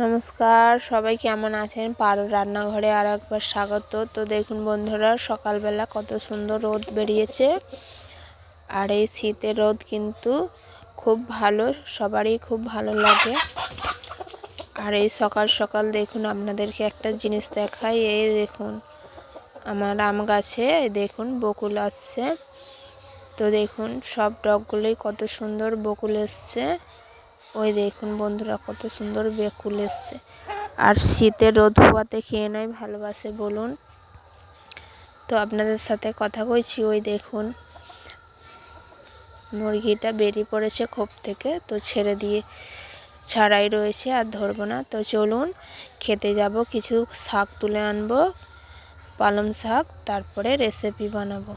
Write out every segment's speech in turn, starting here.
নমস্কার, সবাই কেমন আছেন? পারুর রান্নাঘরে আর একবার স্বাগত। তো দেখুন বন্ধুরা, সকালবেলা কত সুন্দর রোদ বেরিয়েছে। আর এই শীতের রোদ কিন্তু খুব ভালো, সবারই খুব ভালো লাগে। আর এই সকাল সকাল দেখুন আপনাদেরকে একটা জিনিস দেখাই। এই দেখুন আমার আম গাছে দেখুন বকুল আসছে। তো দেখুন সব ডগগুলোই কত সুন্দর বকুল এসছে। ওই দেখুন বন্ধুরা কত সুন্দর বেকুল এসছে। আর শীতের রোদ পোয়াতে খেয়ে নয় ভালোবাসে বলুন। তো আপনাদের সাথে কথা কইছি। ওই দেখুন মুরগিটা বেরিয়ে পড়েছে খোপ থেকে, তো ছেড়ে দিয়ে ছাড়াই রয়েছে, আর ধরবো না। তো চলুন খেতে যাব, কিছু শাক তুলে আনবো, পালং শাক, তারপরে রেসিপি বানাবো।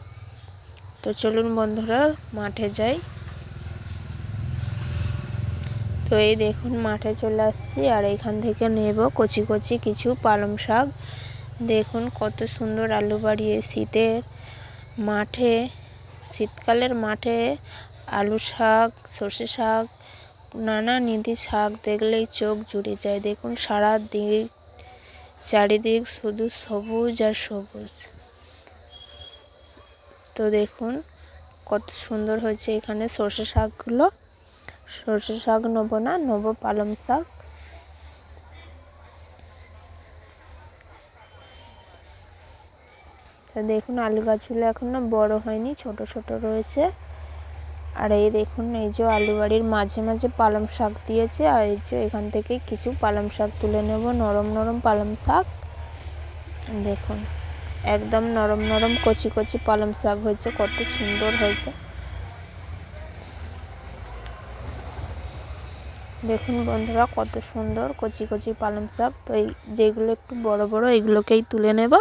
তো চলুন বন্ধুরা মাঠে যাই। তো এই দেখুন মাঠে চলে আসছি, আর এখান থেকে নেব কচি কচি কিছু পালং শাক। দেখুন কত সুন্দর আলু বাড়িয়ে শীতকালের মাঠে আলু শাক, সর্ষে শাক, নানা নিধি শাক দেখলেই চোখ জুড়ে যায়। দেখুন চারিদিক শুধু সবুজ আর সবুজ। তো দেখুন কত সুন্দর হয়েছে এখানে সর্ষে শাকগুলো। সর্ষে শাক নেবো না, নেবো পালং শাক। তো দেখুন আলু গাছগুলো এখনো বড় হয়নি, ছোট ছোট রয়েছে। আর এই দেখুন এই যে আলু বাড়ির মাঝে মাঝে পালং শাক দিয়েছে। আর এই যে এখান থেকে কিছু পালং শাক তুলে নেব, নরম নরম পালং শাক। দেখুন একদম নরম নরম কচি কচি পালং শাক হয়েছে, কত সুন্দর হয়েছে। দেখুন বন্ধুরা কত সুন্দর কচি কচি পালং শাক। তো এই যেগুলো একটু বড় বড় এগুলোকেই তুলে নেব,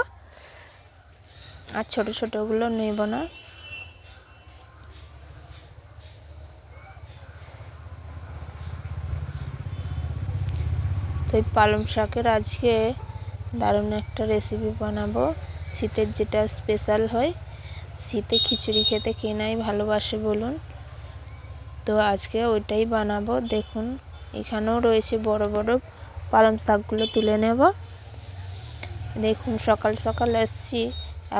আর ছোট ছোটগুলো নেব না। তো এই পালং শাকের আজকে দারুণ একটা রেসিপি বানাবো, শীতের যেটা স্পেশাল হয়। শীতে খিচুড়ি খেতে কে নাই ভালোবাসে বলুন। তো আজকে ওইটাই বানাবো। দেখুন এখানেও রয়েছে বড় বড় পালং শাকগুলো তুলে নেব। দেখুন সকাল সকাল এসছি,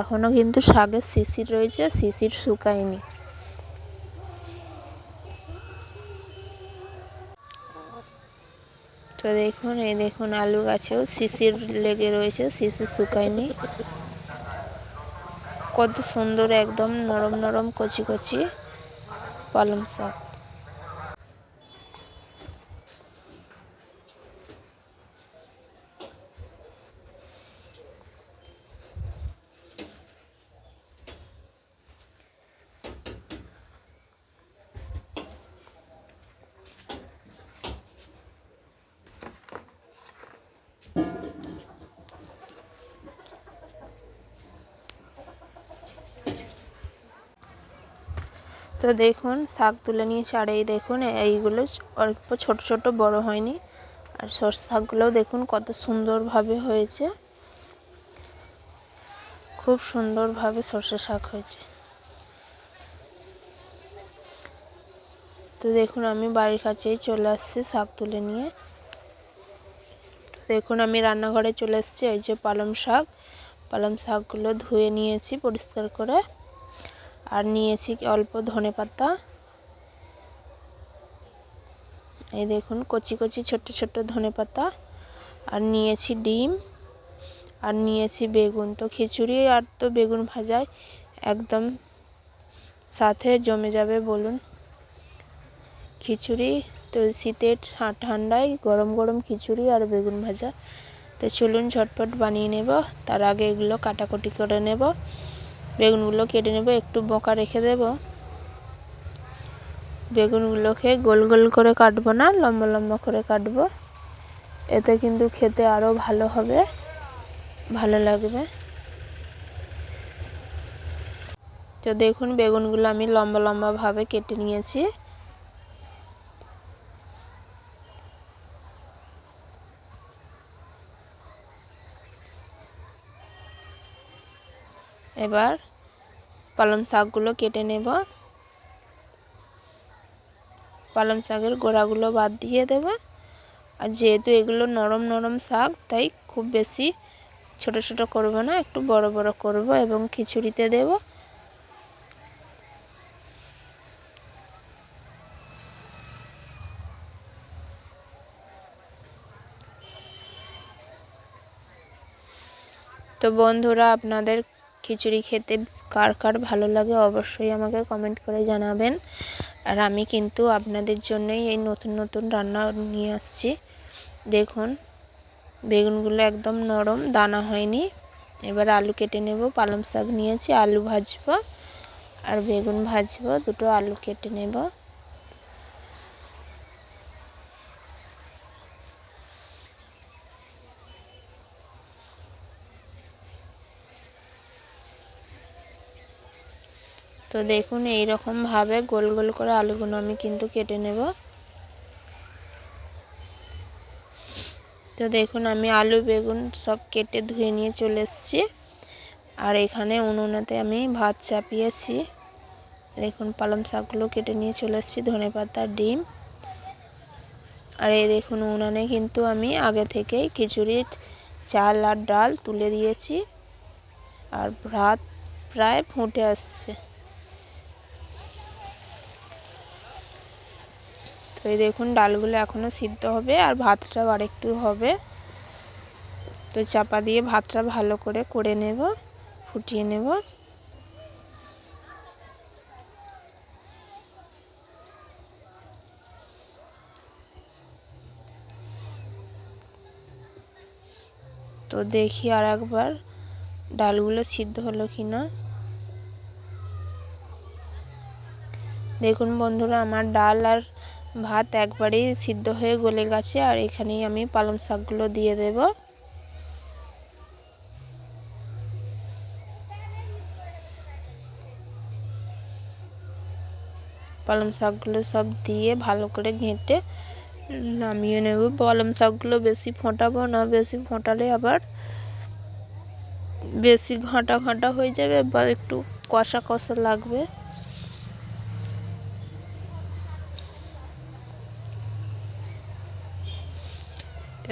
এখনও কিন্তু শাকের শিশির রয়েছে, শিশির শুকায়নি। তো দেখুন এই দেখুন আলু গাছেও শিশির লেগে রয়েছে, শিশির শুকায়নি। কত সুন্দর একদম নরম নরম কচি কচি পালং শাক। তো দেখুন শাক তুলে নিয়েছি, আর এই দেখুন এইগুলো অল্প ছোট ছোট বড় হয়নি। আর সর্ষে শাকগুলোও দেখুন কত সুন্দরভাবে হয়েছে, খুব সুন্দরভাবে সর্ষে শাক হয়েছে। তো দেখুন আমি বাড়ির কাছেই চলে আসছি শাক তুলে নিয়ে। দেখুন আমি রান্নাঘরে চলে এসেছি। এই যে পালং শাকগুলো ধুয়ে নিয়েছি পরিষ্কার করে। আর নিয়েছি অল্প ধনেপাতা। এই দেখুন কচি কচি ছোট্ট ছোট্ট ধনেপাতা। আর নিয়েছি ডিম, আর নিয়েছি বেগুন। তো খিচুড়ি আর তো বেগুন ভাজায় একদম সাথে জমে যাবে বলুন। খিচুড়ি তো শীতের ঠান্ডায় গরম গরম খিচুড়ি আর বেগুন ভাজা। তো চলুন ঝটপট বানিয়ে নেব। তার আগে এগুলো কাটাকুটি করে নেব। বেগুনগুলো কেটে নেব, একটু বোকা রেখে দেব। বেগুনগুলোকে গোল গোল করে কাটবো না, লম্বা লম্বা করে কাটবো। এতে কিন্তু খেতে আরও ভালো হবে, ভালো লাগবে। তো দেখুন বেগুনগুলো আমি লম্বা লম্বাভাবে কেটে নিয়েছি। এবার পালং শাকগুলো কেটে নেব। পালং শাকের গোড়াগুলো বাদ দিয়ে দেব, আর যেহেতু এগুলো নরম নরম শাক, তাই খুব বেশি ছোট ছোট করব না, একটু বড় বড় করব এবং খিচুড়িতে দেব। তো বন্ধুরা, আপনাদের খিচুড়ি খেতে কার কার ভালো লাগে অবশ্যই আমাকে কমেন্ট করে জানাবেন। আর আমি কিন্তু আপনাদের জন্যই এই নতুন নতুন রান্না নিয়ে আসছি। দেখুন বেগুনগুলো একদম নরম, দানা হয়নি। এবার আলু কেটে নেব। পালং শাক নিয়েছি, আলু ভাজবো আর বেগুন ভাজবো, দুটো আলু কেটে নেব। তো দেখুন এই রকম ভাবে গোল গোল করে আলুগুলো আমি কিন্তু কেটে নেব। তো দেখুন আমি আলু বেগুন সব কেটে ধুয়ে নিয়ে চলে এসেছি। আর এখানে উনুনেতে আমি ভাত চাপিয়েছি। দেখুন পালং শাকগুলো কেটে নিয়ে চলে এসেছি, ধনেপাতা, ডিম। আর এই দেখুন উনানে কিন্তু আমি আগে থেকেই খিচুড়ির চাল আর ডাল তুলে দিয়েছি। আর ভাত প্রায় ফুটে আসছে। তো এই দেখুন ডালগুলো এখনও সিদ্ধ হবে আর ভাতটাও আরেকটু হবে। তো চাপা দিয়ে ভাতটা ভালো করে নেব, ফুটিয়ে নেব। তো দেখি আর একবার ডালগুলো সিদ্ধ হলো কিনা। দেখুন বন্ধুরা, আমার ডাল আর ভাত একবারেই সিদ্ধ হয়ে গলে গেছে। আর এখানেই আমি পালং শাকগুলো দিয়ে দেব। পালং শাকগুলো সব দিয়ে ভালো করে ঘেঁটে নামিয়ে নেব। পালং শাকগুলো বেশি ফোটাবো না, বেশি ফোটালে আবার বেশি ঘাঁটা ঘাঁটা হয়ে যাবে বা একটু কষা কষা লাগবে।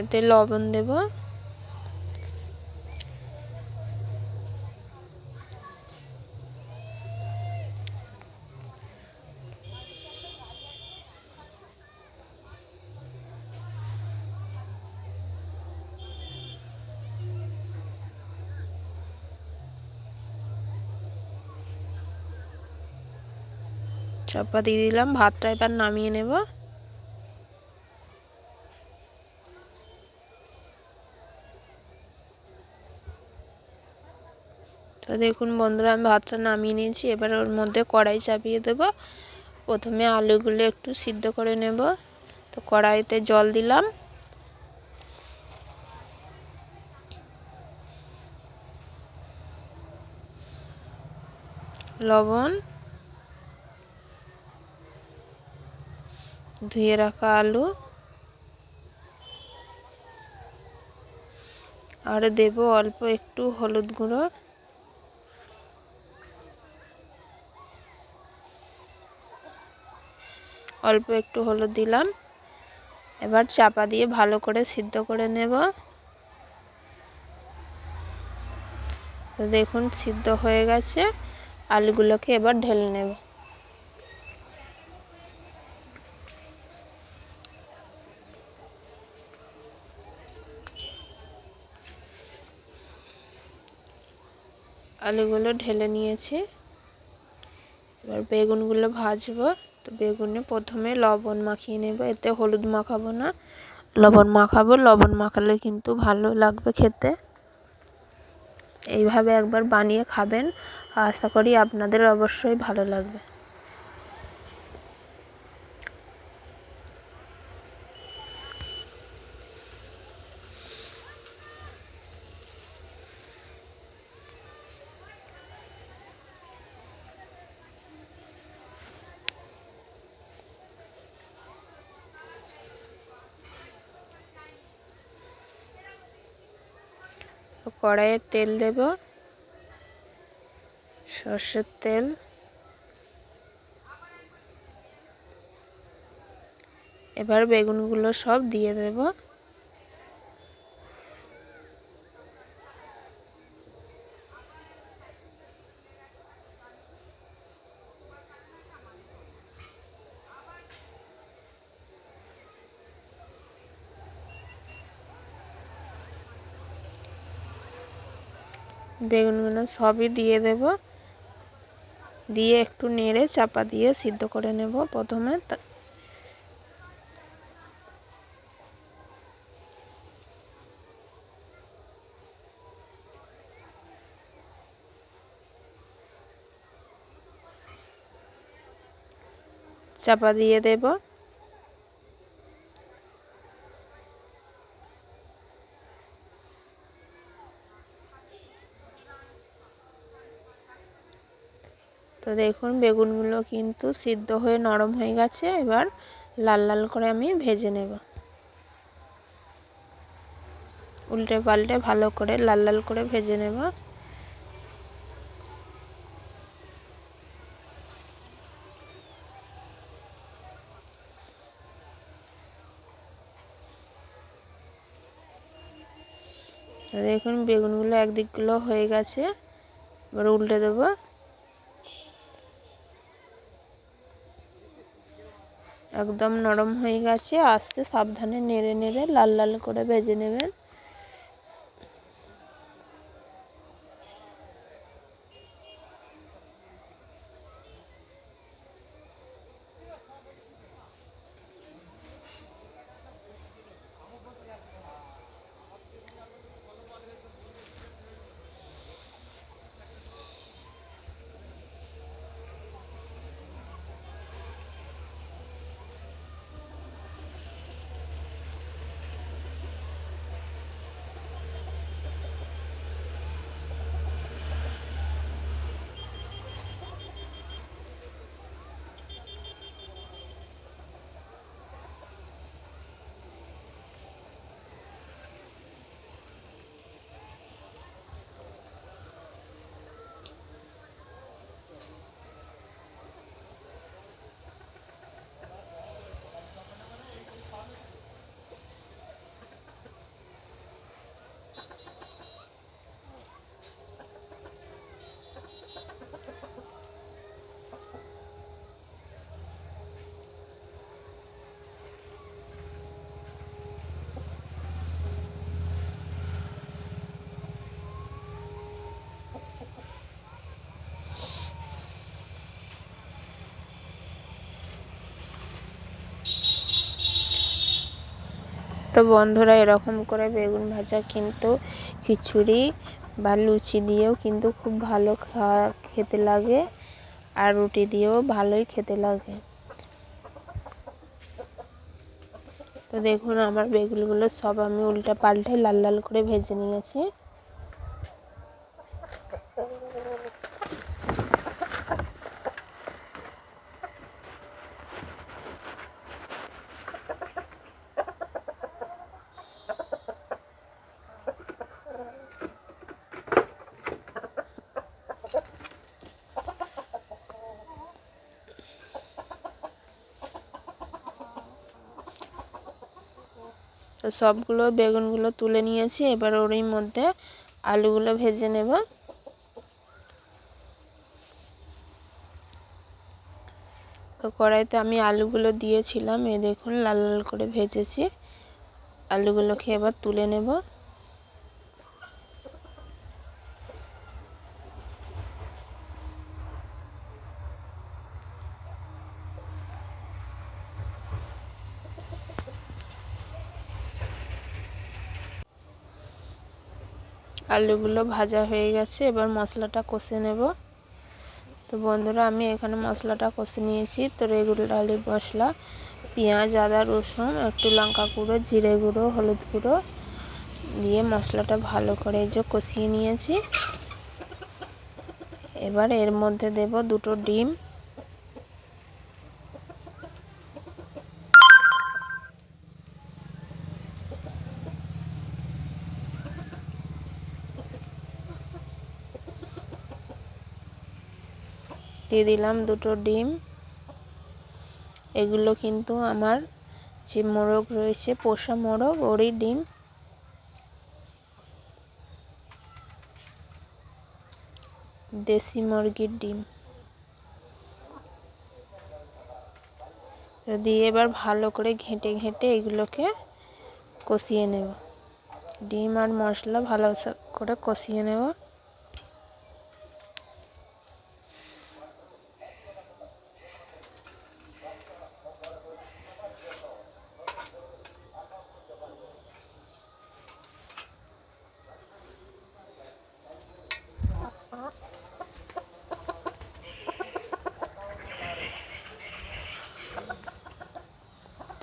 এতে লবণ দেব। চাপা দিয়ে দিলাম, ভাতটা এবার নামিয়ে নেব। তো দেখুন বন্ধুরা, আমি ভাতটা নামিয়ে নিয়েছি। এবার ওর মধ্যে কড়াই চাপিয়ে দেব। প্রথমে আলুগুলো একটু সিদ্ধ করে নেব। তো কড়াইতে জল দিলাম, লবণ, ধুয়ে রাখা আলু, আর দেব অল্প একটু হলুদ গুঁড়ো, অল্প একটু হলুদ দিলাম। এবার চাপা দিয়ে ভালো করে সিদ্ধ করে নেব। তো দেখুন সিদ্ধ হয়ে গেছে। আলুগুলোকে এবার ঢেলে নেব। আলুগুলো ঢেলে নিয়েছি। এবার বেগুনগুলো ভাজবো। তো বেগুনে প্রথমে লবণ মাখিয়ে নেব। এতে হলুদ মাখাবো না, লবণ মাখাবো। লবণ মাখালে কিন্তু ভালো লাগবে খেতে। এইভাবে একবার বানিয়ে খাবেন, আশা করি আপনাদের অবশ্যই ভালো লাগবে। কড়াইয়ে তেল দেব, সর্ষের তেল। এবার বেগুনগুলো সব দিয়ে দেব। বেগুনগুলো সবই দিয়ে দেব, দিয়ে একটু নেড়ে চাপা দিয়ে সিদ্ধ করে নেব প্রথমে। চাপা দিয়ে দেব। তো দেখুন বেগুনগুলো কিন্তু সিদ্ধ হয়ে নরম হয়ে গেছে। এবার লাল লাল করে আমি ভেজে নেব, উল্টে পাল্টে ভালো করে লাল লাল করে ভেজে নেব। দেখুন বেগুনগুলো একদিকগুলো হয়ে গেছে, এবার উল্টে দেব। একদম নরম হয়ে গেছে, আস্তে সাবধানে নেড়ে নেড়ে লাল লাল করে ভেজে নেবেন। তো বন্ধুরা এরকম করে বেগুন ভাজা কিন্তু খিচুড়ি বা লুচি দিয়েও কিন্তু খুব ভালো খেতে লাগে, আর রুটি দিয়েও ভালোই খেতে লাগে। তো দেখুন আমার বেগুনগুলো সব আমি উল্টা পাল্টে লাল লাল করে ভেজে নিয়েছি। তো সবগুলো বেগুনগুলো তুলে নিয়েছি, এবার ওরই মধ্যে আলুগুলো ভেজে নেব। তো কড়াইতে আমি আলুগুলো দিয়েছিলাম, এই দেখুন লাল লাল করে ভেজেছি। আলুগুলোকে এবার তুলে নেব। আলুগুলো ভাজা হয়ে গেছে, এবার মশলাটা কষে নেব। তো বন্ধুরা আমি এখানে মশলাটা কষে নিয়েছি। তো রেগুলার মশলা পেঁয়াজ, আদা, রসুন, একটু লঙ্কা গুঁড়ো, জিরে গুঁড়ো, হলুদ গুঁড়ো দিয়ে মশলাটা ভালো করে যে কষিয়ে নিয়েছি। এবার এর মধ্যে দেব দুটো ডিম, দিয়ে দিলাম দুটো ডিম। এগুলো কিন্তু আমার যে মোরগ রয়েছে, পোষা মোরগ, ওরই ডিম। দেশি মুরগির ডিম দিয়ে এবার ভালো করে ঘেঁটে ঘেঁটে এগুলোকে কষিয়ে নেব। ডিম আর মশলা ভালো করে কষিয়ে নেব।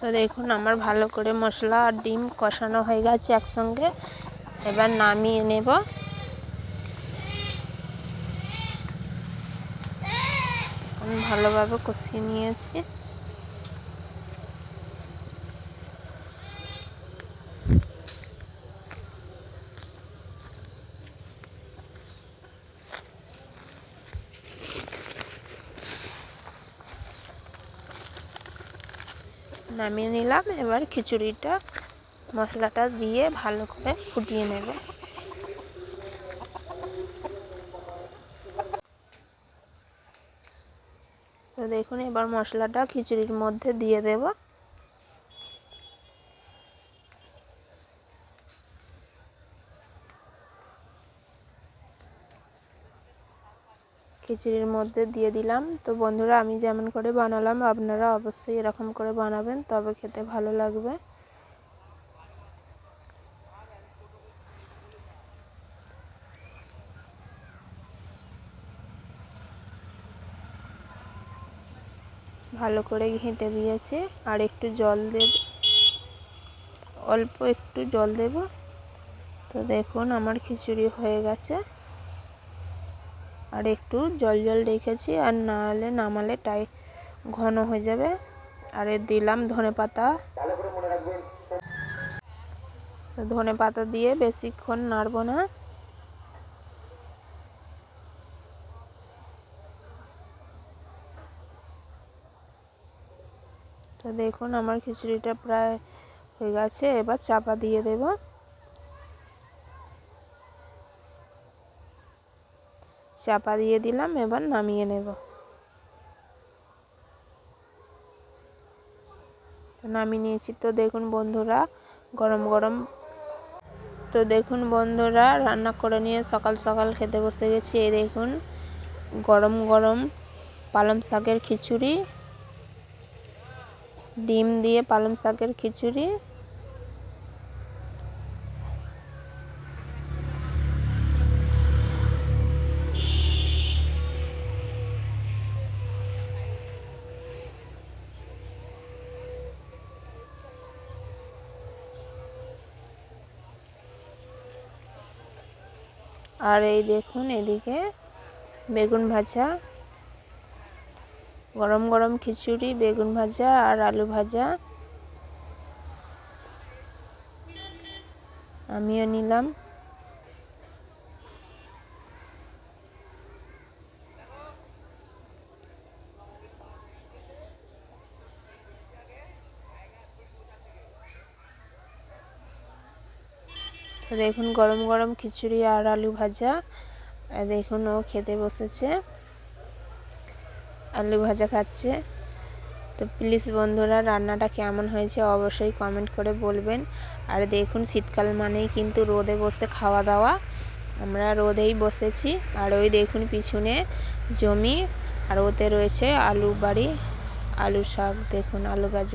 তো দেখুন আমার ভালো করে মশলা আর ডিম কষানো হয়ে গেছে একসঙ্গে। এবার নামিয়ে নেব। আমি ভালোভাবে কষিয়ে নিয়েছি। নামিয়ে নিলাম। এবার খিচুড়িটা মশলাটা দিয়ে ভালো করে ফুটিয়ে নেব। তো দেখুন এবার মশলাটা খিচুড়ির মধ্যে দিয়ে দেব। খিচুড়ির মধ্যে দিয়ে দিলাম। তো বন্ধুরা, আমি যেমন করে বানালাম আপনারা অবশ্যই এরকম করে বানাবেন, তবে খেতে ভালো লাগবে। ভালো করে ঘেঁটে দিয়েছি। আর একটু জল দেব, অল্প একটু জল দেব। তো দেখুন আমার খিচুড়ি হয়ে গেছে। আর একটু জল জল রেখেছি, আর না হলে নামালে ঘন হয়ে যাবে। আর দিলাম ধনেপাতা। ধনেপাতা দিয়ে বেশিক্ষণ নাড়ব না। তো দেখুন আমার খিচুড়িটা প্রায় হয়ে গেছে। এবার চাপা দিয়ে দেব। চাপা দিয়ে দিলাম। এবার নামিয়ে নেব। নামিয়ে নিয়েছি। তো দেখুন বন্ধুরা গরম গরম রান্না করে নিয়ে সকাল সকাল খেতে বসে গেছি। এই দেখুন গরম গরম পালং শাকের খিচুড়ি, ডিম দিয়ে পালং শাকের খিচুড়ি। আর এই দেখুন এদিকে বেগুন ভাজা, গরম গরম খিচুড়ি, বেগুন ভাজা আর আলু ভাজা আমিও নিলাম। দেখুন গরম গরম খিচুড়ি আর আলু ভাজা। দেখুন ও খেতে বসেছে, আলু ভাজা খাচ্ছে। তো প্লিজ বন্ধুরা রান্নাটা কেমন হয়েছে অবশ্যই কমেন্ট করে বলবেন। আর দেখুন শীতকাল মানেই কিন্তু রোদে বসে খাওয়া দাওয়া। আমরা রোদেই বসেছি। আর ওই দেখুন পিছনে জমি, আর ওতে রয়েছে আলু বাড়ি, আলু শাক। দেখুন আলু গাছ।